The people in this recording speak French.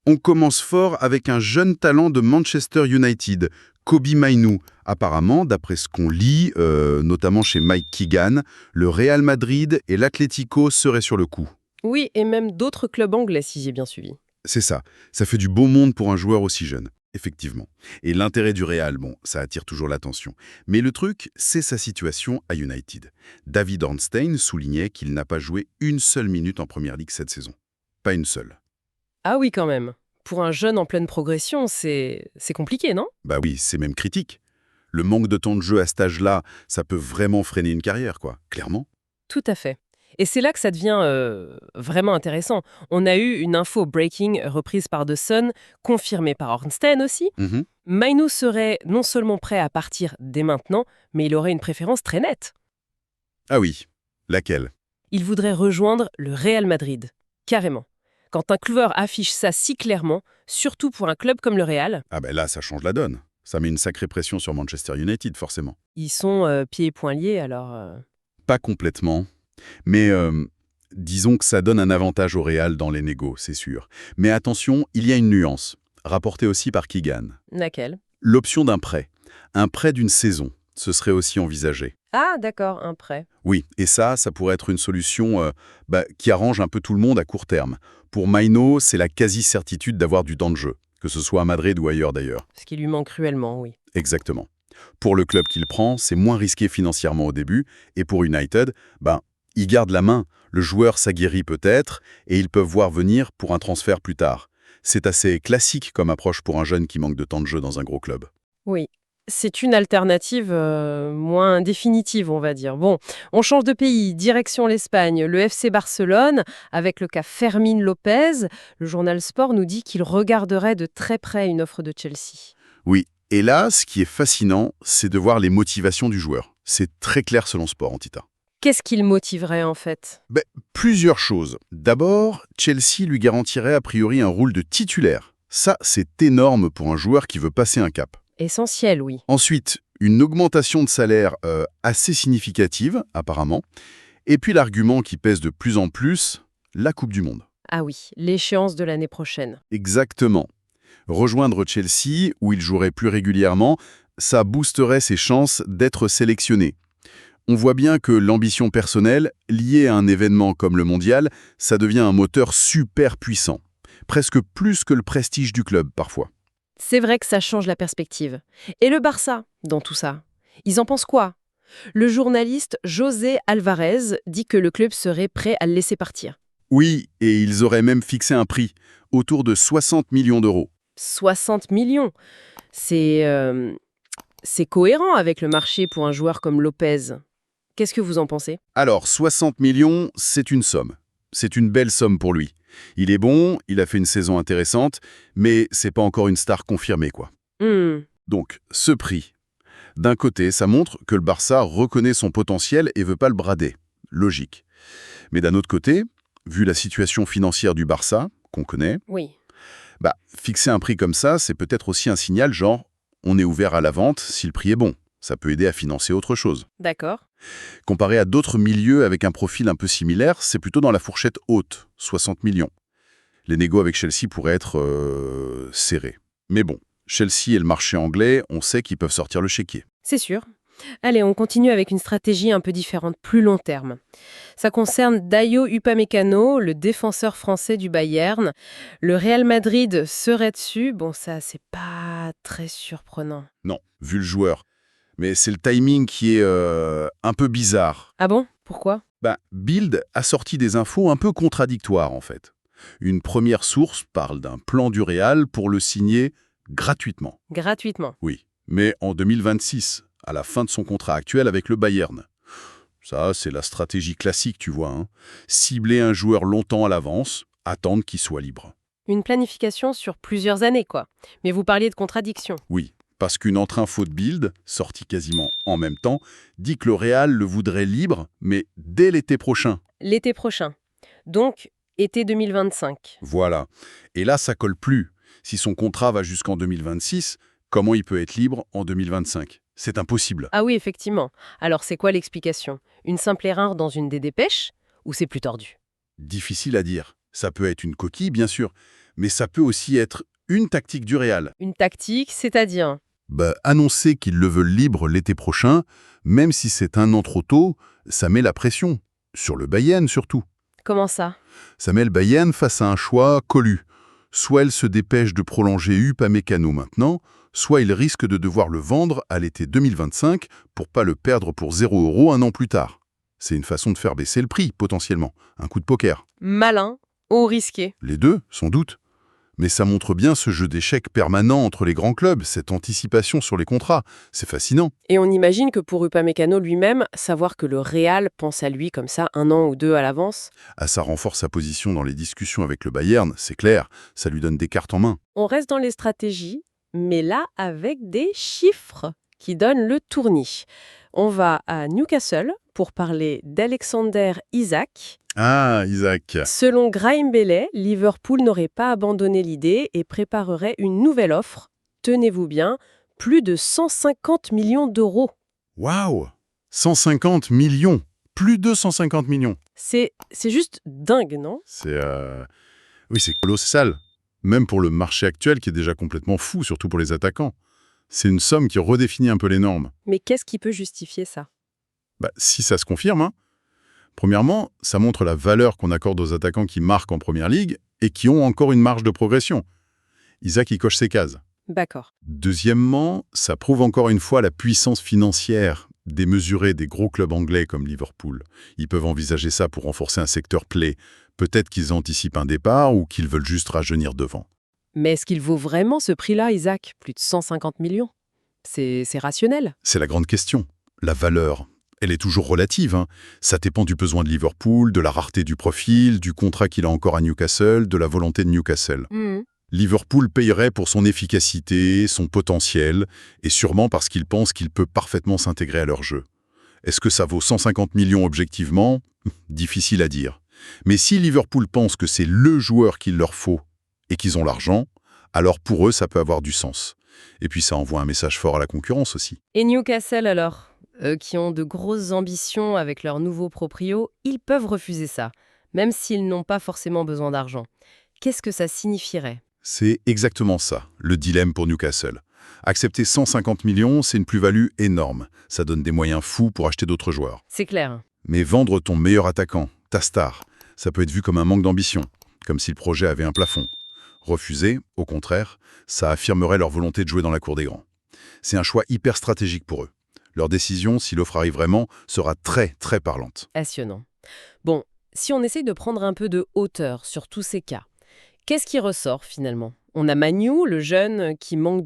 On commence fort avec un jeune talent de Manchester United, Kobbie Mainoo. Apparemment, d'après ce qu'on lit, notamment chez Mike Keegan, le Real Madrid et l'Atlético seraient sur le coup. Oui, et même d'autres clubs anglais, si j'ai bien suivi. C'est ça. Ça fait du beau monde pour un joueur aussi jeune, effectivement. Et l'intérêt du Real, bon, ça attire toujours l'attention. Mais le truc, c'est sa situation à United. David Ornstein soulignait qu'il n'a pas joué une seule minute en Première Ligue cette saison. Pas une seule. Ah oui, quand même. Pour un jeune en pleine progression, c'est compliqué, non? Bah oui, c'est même critique. Le manque de temps de jeu à cet âge-là, ça peut vraiment freiner une carrière, quoi, clairement. Tout à fait. Et c'est là que ça devient vraiment intéressant. On a eu une info breaking reprise par The Sun, confirmée par Ornstein aussi. Mhm. Mainoo serait non seulement prêt à partir dès maintenant, mais il aurait une préférence très nette. Ah oui, laquelle? Il voudrait rejoindre le Real Madrid. Carrément. Quand un club affiche ça si clairement, surtout pour un club comme le Real, Ah ben là, ça change la donne. Ça met une sacrée pression sur Manchester United, forcément. ils sont pieds et poings liés, alors... Pas complètement. Mais disons que ça donne un avantage au Real dans les négos, c'est sûr. Mais attention, il y a une nuance, rapportée aussi par Keegan. Laquelle? L'option d'un prêt. Un prêt d'une saison, ce serait aussi envisagé. Ah, d'accord, un prêt. Oui, et ça pourrait être une solution qui arrange un peu tout le monde à court terme. Pour Mainoo, c'est la quasi-certitude d'avoir du temps de jeu, que ce soit à Madrid ou ailleurs d'ailleurs. Ce qui lui manque cruellement, oui. Exactement. Pour le club qu'il prend, c'est moins risqué financièrement au début, et pour United, il garde la main. Le joueur s'aguerrit peut-être, et ils peuvent voir venir pour un transfert plus tard. C'est assez classique comme approche pour un jeune qui manque de temps de jeu dans un gros club. Oui. C'est une alternative moins définitive, on va dire. Bon, on change de pays, direction l'Espagne, le FC Barcelone, avec le cas Fermín López. Le journal Sport nous dit qu'il regarderait de très près une offre de Chelsea. Oui, et là, ce qui est fascinant, c'est de voir les motivations du joueur. C'est très clair selon Sport Antita. Qu'est-ce qui le motiverait en fait? Plusieurs choses. D'abord, Chelsea lui garantirait a priori un rôle de titulaire. Ça, c'est énorme pour un joueur qui veut passer un cap. Essentiel, oui. Ensuite, une augmentation de salaire assez significative, apparemment. Et puis l'argument qui pèse de plus en plus, la Coupe du Monde. Ah oui, l'échéance de l'année prochaine. Exactement. Rejoindre Chelsea, où il jouerait plus régulièrement, ça boosterait ses chances d'être sélectionné. On voit bien que l'ambition personnelle, liée à un événement comme le mondial, ça devient un moteur super puissant. Presque plus que le prestige du club, parfois. C'est vrai que ça change la perspective. Et le Barça, dans tout ça? Ils en pensent quoi? Le journaliste José Alvarez dit que le club serait prêt à le laisser partir. Oui, et ils auraient même fixé un prix, autour de 60 millions d'euros. 60 millions. C'est cohérent avec le marché pour un joueur comme Lopez. Qu'est-ce que vous en pensez? Alors, 60 millions, c'est une somme. C'est une belle somme pour lui. Il est bon, il a fait une saison intéressante, mais c'est pas encore une star confirmée, quoi. Donc, ce prix, d'un côté, ça montre que le Barça reconnaît son potentiel et veut pas le brader. Logique. Mais d'un autre côté, vu la situation financière du Barça, qu'on connaît, Oui. fixer un prix comme ça, c'est peut-être aussi un signal genre on est ouvert à la vente si le prix est bon. Ça peut aider à financer autre chose. D'accord. Comparé à d'autres milieux avec un profil un peu similaire, c'est plutôt dans la fourchette haute, 60 millions. Les négos avec Chelsea pourraient être serrés. Mais bon, Chelsea et le marché anglais, on sait qu'ils peuvent sortir le chéquier. C'est sûr. Allez, on continue avec une stratégie un peu différente, plus long terme. Ça concerne Dayo Upamecano, le défenseur français du Bayern. Le Real Madrid serait dessus. Bon, ça, c'est pas très surprenant. Non, vu le joueur. Mais c'est le timing qui est un peu bizarre. Ah bon? Pourquoi? Bild a sorti des infos un peu contradictoires, en fait. Une première source parle d'un plan du Real pour le signer gratuitement. Gratuitement. Oui, mais en 2026, à la fin de son contrat actuel avec le Bayern. Ça, c'est la stratégie classique, tu vois. Cibler un joueur longtemps à l'avance, attendre qu'il soit libre. Une planification sur plusieurs années, quoi. Mais vous parliez de contradiction. Oui, parce qu'une autre info de Bild, sortie quasiment en même temps, dit que le Real le voudrait libre, mais dès l'été prochain. L'été prochain. Donc, été 2025. Voilà. Et là, ça colle plus. Si son contrat va jusqu'en 2026, comment il peut être libre en 2025 ? C'est impossible. Ah oui, effectivement. Alors, c'est quoi l'explication? Une simple erreur dans une des dépêches? Ou c'est plus tordu? Difficile à dire. Ça peut être une coquille, bien sûr, Mais ça peut aussi être une tactique du Real. Une tactique, c'est-à-dire? Annoncer qu'ils le veulent libre l'été prochain, même si c'est un an trop tôt, ça met la pression. Sur le Bayern surtout. Comment ça? Ça met le Bayern face à un choix collu. Soit elle se dépêche de prolonger Upamecano maintenant, soit il risque de devoir le vendre à l'été 2025 pour pas le perdre pour 0 € un an plus tard. C'est une façon de faire baisser le prix, potentiellement. Un coup de poker. Malin ou risqué? Les deux, sans doute. Mais ça montre bien ce jeu d'échecs permanent entre les grands clubs, cette anticipation sur les contrats. C'est fascinant. Et on imagine que pour Upamecano lui-même, savoir que le Real pense à lui comme ça 1 an ou 2 à l'avance. Ça renforce sa position dans les discussions avec le Bayern, c'est clair. Ça lui donne des cartes en main. On reste dans les stratégies, mais là avec des chiffres qui donnent le tournis. On va à Newcastle pour parler d'Alexander Isak. Ah, Isaac. Selon Graham Belley, Liverpool n'aurait pas abandonné l'idée et préparerait une nouvelle offre. Tenez-vous bien, plus de 150 millions d'euros. Waouh 150 millions. Plus de 150 millions. C'est juste dingue, non? Oui, c'est colossal. Même pour le marché actuel qui est déjà complètement fou, surtout pour les attaquants. C'est une somme qui redéfinit un peu les normes. Mais qu'est-ce qui peut justifier ça? Si ça se confirme, hein. Premièrement, ça montre la valeur qu'on accorde aux attaquants qui marquent en Première Ligue et qui ont encore une marge de progression. Isaac, il coche ses cases. D'accord. Deuxièmement, ça prouve encore une fois la puissance financière démesurée des gros clubs anglais comme Liverpool. Ils peuvent envisager ça pour renforcer un secteur clé. Peut-être qu'ils anticipent un départ ou qu'ils veulent juste rajeunir devant. Mais est-ce qu'il vaut vraiment ce prix-là, Isaac? Plus de 150 millions? C'est rationnel? C'est la grande question. La valeur, elle est toujours relative, hein. Ça dépend du besoin de Liverpool, de la rareté du profil, du contrat qu'il a encore à Newcastle, de la volonté de Newcastle. Liverpool payerait pour son efficacité, son potentiel, et sûrement parce qu'il pense qu'il peut parfaitement s'intégrer à leur jeu. Est-ce que ça vaut 150 millions objectivement? Difficile à dire. Mais si Liverpool pense que c'est le joueur qu'il leur faut et qu'ils ont l'argent, alors pour eux, ça peut avoir du sens. Et puis ça envoie un message fort à la concurrence aussi. Et Newcastle alors? Eux qui ont de grosses ambitions avec leurs nouveaux proprios, ils peuvent refuser ça, même s'ils n'ont pas forcément besoin d'argent. Qu'est-ce que ça signifierait? C'est exactement ça, le dilemme pour Newcastle. Accepter 150 millions, c'est une plus-value énorme. Ça donne des moyens fous pour acheter d'autres joueurs. C'est clair. Mais vendre ton meilleur attaquant, ta star, ça peut être vu comme un manque d'ambition, comme si le projet avait un plafond. Refuser, au contraire, ça affirmerait leur volonté de jouer dans la cour des grands. C'est un choix hyper stratégique pour eux. Leur décision, si l'offre arrive vraiment, sera très, très parlante. Passionnant. Bon, si on essaye de prendre un peu de hauteur sur tous ces cas, qu'est-ce qui ressort finalement? On a Manu, le jeune qui manque